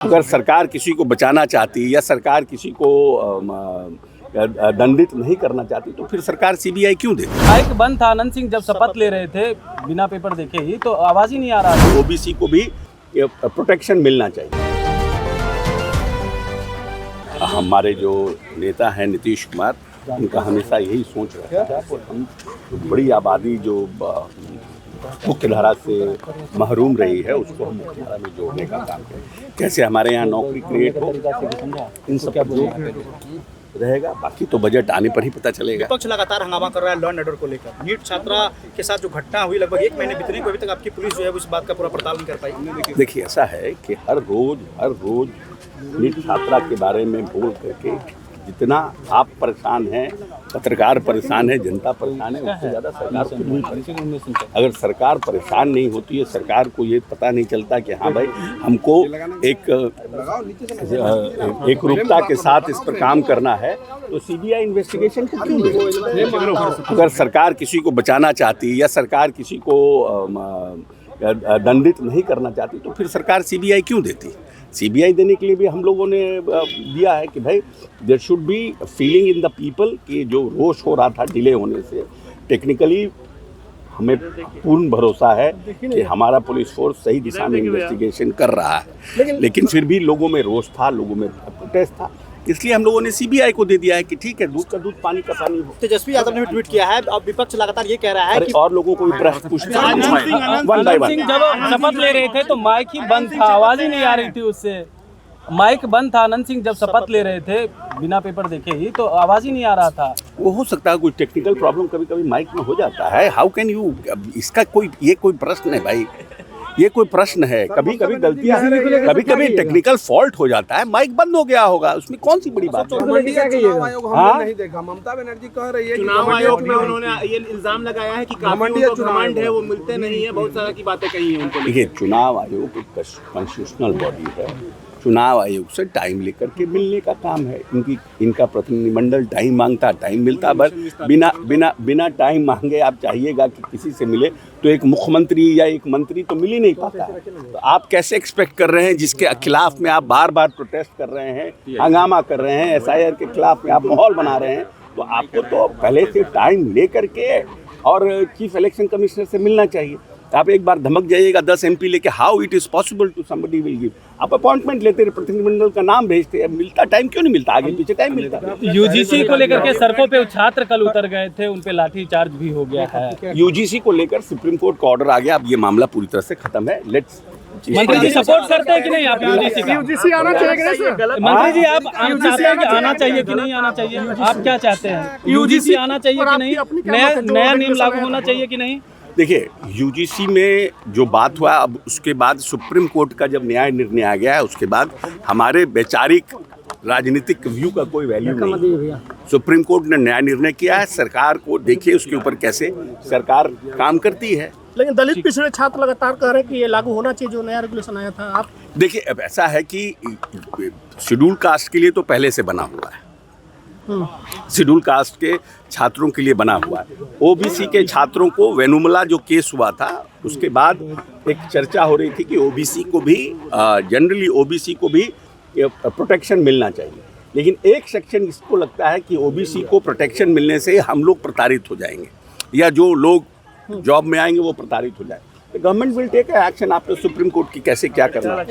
अगर सरकार किसी को बचाना चाहती या सरकार किसी को दंडित नहीं करना चाहती तो फिर सरकार सीबीआई क्यों दे? माइक बंद था। आनंद सिंह जब शपथ ले रहे थे बिना पेपर देखे ही, तो आवाज ही नहीं आ रहा था। ओबीसी को भी प्रोटेक्शन मिलना चाहिए। हमारे जो नेता हैं नीतीश कुमार, उनका हमेशा यही सोच रहता है कि हम बड़ी आबादी जो मुख्य धारा से महरूम रही है उसको हम मुख्य धारा में जोड़ने का काम करें। कैसे हमारे यहाँ नौकरी क्रिएट हो, इन सब का जो रहेगा। बाकी तो बजट आने पर ही पता चलेगा। विपक्ष लगातार हंगामा कर रहा है लॉ एंड ऑर्डर को लेकर। नीट छात्रा के साथ जो घटना हुई, लगभग 1 महीने बीतने को अभी तक आपकी पुलिस जो है उस बात का पूरा पड़ताल नहीं कर पाई। देखिए, ऐसा है कि हर रोज नीट छात्रा के बारे में बोल करके जितना आप परेशान हैं, पत्रकार परेशान है, जनता परेशान है, उससे ज़्यादा सरकार खुद नहीं परेशान। अगर सरकार परेशान नहीं होती है, सरकार को ये पता नहीं चलता कि हाँ भाई हमको एक रूपता के साथ इस पर काम करना है, तो सीबीआई इन्वेस्टिगेशन को क्यों दे? अगर सरकार किसी को बचाना चाहती या सरकार किसी को दंडित नहीं करना चाहती तो फिर सरकार सीबीआई क्यों देती? सीबीआई देने के लिए भी हम लोगों ने दिया है कि भाई there should be feeling in the people कि जो रोष हो रहा था डिले होने से, टेक्निकली हमें पूर्ण भरोसा है कि हमारा पुलिस फोर्स सही दिशा में इन्वेस्टिगेशन कर रहा है। लेकिन फिर भी लोगों में रोष था, लोगों में प्रोटेस्ट था, इसलिए हम लोगों ने सीबीआई को दे दिया है कि ठीक है, दूध का दूध पानी का पानी हो। तेजस्वी यादव ने भी ट्वीट किया है। अब विपक्ष लगातार ये कह रहा है कि और लोगों को भी प्रश्न पूछते हैं। आनंद सिंह जब शपथ ले रहे थे तो माइक ही बंद था, आवाज ही नहीं आ रही थी उससे। माइक बंद था। आनंद सिंह जब शपथ ले रहे थे बिना पेपर देखे ही, तो आवाज ही नहीं आ रहा था। वो हो सकता है कोई टेक्निकल प्रॉब्लम कभी कभी माइक में हो जाता है। हाउ कैन यू, इसका ये कोई प्रश्न है भाई? ये कोई प्रश्न है? कभी कभी गलतियां, कभी कभी टेक्निकल फॉल्ट हो जाता है, माइक बंद हो गया होगा, उसमें कौन सी बड़ी बात है? चुनाव आयोग हमने नहीं देखा। ममता बनर्जी कह रही है चुनाव आयोग में उन्होंने ये इल्जाम लगाया है कि काफी कमांड है, वो मिलते नहीं है, बहुत सारा की बातें कही हैं उनको। देखिए, चुनाव आयोग एक कॉन्स्टिट्यूशनल बॉडी है। चुनाव आयोग से टाइम लेकर के मिलने का काम है। इनका प्रतिनिधिमंडल टाइम मांगता, टाइम मिलता, बस बिना टाइम मांगे आप चाहिएगा कि किसी से मिले तो एक मुख्यमंत्री या एक मंत्री तो मिल ही नहीं पाता है। तो आप कैसे एक्सपेक्ट कर रहे हैं जिसके खिलाफ में आप बार बार प्रोटेस्ट कर रहे हैं, हंगामा कर रहे हैं, SIR के खिलाफ में आप माहौल बना रहे हैं, तो आपको तो पहले से टाइम ले करके और चीफ इलेक्शन कमिश्नर से मिलना चाहिए। आप एक बार धमक जाइएगा 10 MP लेके, how it is possible to somebody will give. आप अपॉइंटमेंट लेते रहे, प्रतिनिधिमंडल का नाम भेजते, मिलता टाइम क्यों नहीं मिलता? आगे पीछे टाइम मिलता। यूजीसी को लेकर के सड़कों पे छात्र कल उतर गए थे, उन पे लाठी चार्ज भी हो गया है। यूजीसी को लेकर सुप्रीम कोर्ट का ऑर्डर आ गया, अब ये मामला पूरी तरह से खत्म है। लेट्स मंत्री जी सपोर्ट करते हैं कि नहीं आप यूजीसी का? यूजीसी आना चाहिए। मंत्री जी आप चाहते हैं कि आना चाहिए कि नहीं आना चाहिए? आप क्या चाहते हैं? यूजीसी आना चाहिए कि नहीं? नया नियम लागू होना चाहिए कि नहीं? देखिए, यूजीसी में जो बात हुआ, अब उसके बाद सुप्रीम कोर्ट का जब न्याय निर्णय आ गया है, उसके बाद हमारे वैचारिक राजनीतिक व्यू का कोई वैल्यू नहीं। सुप्रीम कोर्ट ने न्याय निर्णय किया है, सरकार को देखिए उसके ऊपर कैसे सरकार काम करती है। लेकिन दलित पिछड़े छात्र लगातार कह रहे हैं कि ये लागू होना चाहिए जो नया रेगुलेशन आया था। आप देखिए, अब ऐसा है कि शेड्यूल कास्ट के लिए तो पहले से बना हुआ है, शेड्यूल कास्ट के छात्रों के लिए बना हुआ है। ओबीसी के छात्रों को वेनुमला जो केस हुआ था, उसके बाद एक चर्चा हो रही थी कि ओबीसी को भी जनरली ओबीसी को भी प्रोटेक्शन मिलना चाहिए। लेकिन एक सेक्शन इसको लगता है कि ओबीसी को प्रोटेक्शन मिलने से हम लोग प्रताड़ित हो जाएंगे या जो लोग जॉब में आएंगे वो प्रताड़ित हो जाएंगे। Government will take action after supreme court की कैसे क्या करना है।